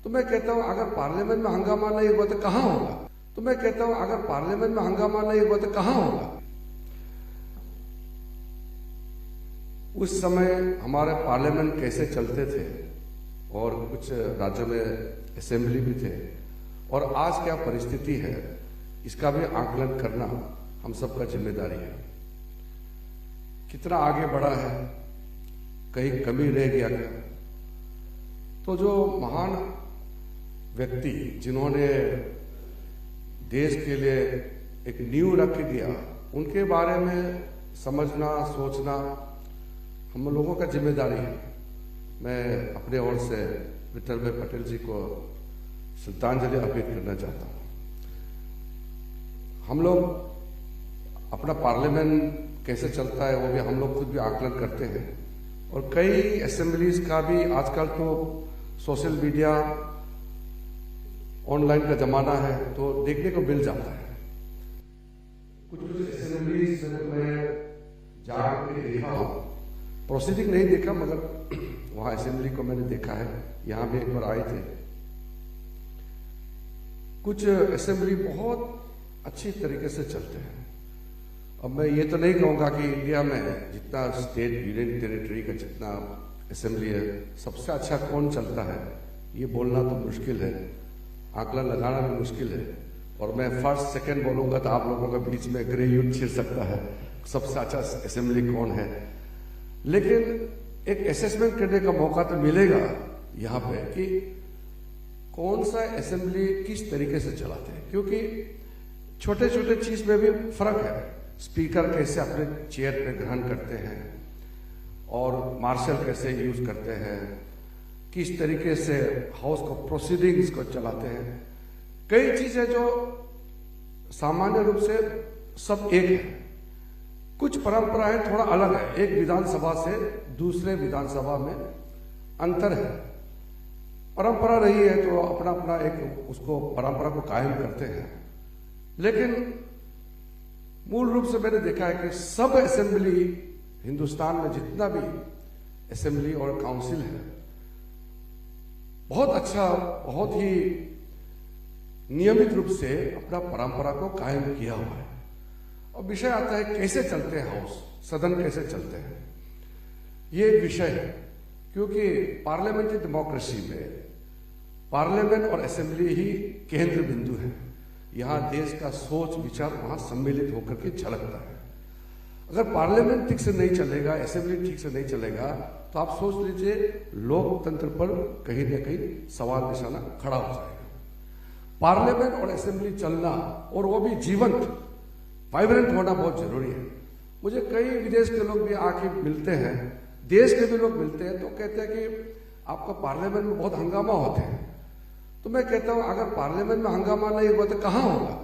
तो मैं कहता हूं अगर पार्लियामेंट में हंगामा नहीं हुआ तो कहां होगा। तो मैं कहता हूं अगर पार्लियामेंट में हंगामा नहीं हुआ तो कहां होगा। उस समय हमारे पार्लियामेंट कैसे चलते थे और कुछ राज्यों में असेंबली भी थे और आज क्या परिस्थिति है, इसका भी आकलन करना हम सबका जिम्मेदारी है। कितना आगे बढ़ा है, कहीं कमी रह गया क्या। तो जो महान व्यक्ति जिन्होंने देश के लिए एक नींव रख दिया, उनके बारे में समझना सोचना हम लोगों का जिम्मेदारी है। मैं अपने ओर से विठल भाई पटेल जी को श्रद्धांजलि अर्पित करना चाहता हूं। हम लोग अपना पार्लियामेंट कैसे चलता है वो भी हम लोग खुद भी आकलन करते हैं और कई असेंबलीज का भी आजकल तो सोशल मीडिया ऑनलाइन का जमाना है तो देखने को मिल जाता है। कुछ असेंबलीज में जाकर देखा हूं, प्रोसीडिंग नहीं देखा मगर वहां असेंबली को मैंने देखा है, यहां भी एक बार आए थे। कुछ असेंबली बहुत अच्छी तरीके से चलते हैं। अब मैं ये तो नहीं कहूंगा कि इंडिया में जितना स्टेट यूनियन टेरिटरी का जितना असेंबली है सबसे अच्छा कौन चलता है ये बोलना तो मुश्किल है, आकलन लगाना भी मुश्किल है। और मैं फर्स्ट सेकंड बोलूंगा तो आप लोगों के बीच में गृह युद्ध छिड़ सकता है सबसे अच्छा असेंबली कौन है। लेकिन एक असेसमेंट करने का मौका तो मिलेगा यहाँ पे कि कौन सा असेंबली किस तरीके से चलाते हैं, क्योंकि छोटे छोटे चीज में भी फर्क है। स्पीकर कैसे अपने चेयर पे ग्रहण करते हैं और मार्शल कैसे यूज करते हैं, किस तरीके से हाउस को प्रोसीडिंग्स को चलाते हैं। कई चीजें जो सामान्य रूप से सब एक है, कुछ परंपराएं थोड़ा अलग है। एक विधानसभा से दूसरे विधानसभा में अंतर है। परंपरा रही है तो अपना अपना एक उसको परंपरा को कायम करते हैं। लेकिन मूल रूप से मैंने देखा है कि सब असेंबली हिंदुस्तान में जितना भी असेंबली और काउंसिल है बहुत अच्छा, बहुत ही नियमित रूप से अपना परंपरा को कायम किया हुआ है। और विषय आता है कैसे चलते हैं हाउस, सदन कैसे चलते हैं, ये एक विषय है। क्योंकि पार्लियामेंट्री डेमोक्रेसी में पार्लियामेंट और असेंबली ही केंद्र बिंदु है। यहां देश का सोच विचार वहां सम्मिलित होकर के झलकता है। अगर पार्लियामेंट ठीक से नहीं चलेगा, असेंबली ठीक से नहीं चलेगा तो आप सोच लीजिए लोकतंत्र पर कहीं ना कहीं सवाल निशाना खड़ा हो जाएगा। पार्लियामेंट और असेंबली चलना और वो भी जीवंत वाइब्रेंट होना बहुत जरूरी है। मुझे कई विदेश के लोग भी आके मिलते हैं, देश के भी लोग मिलते हैं तो कहते हैं कि आपका पार्लियामेंट में बहुत हंगामा होते हैं। तो मैं कहता हूं अगर पार्लियामेंट में हंगामा नहीं हुआ तो कहां होगा।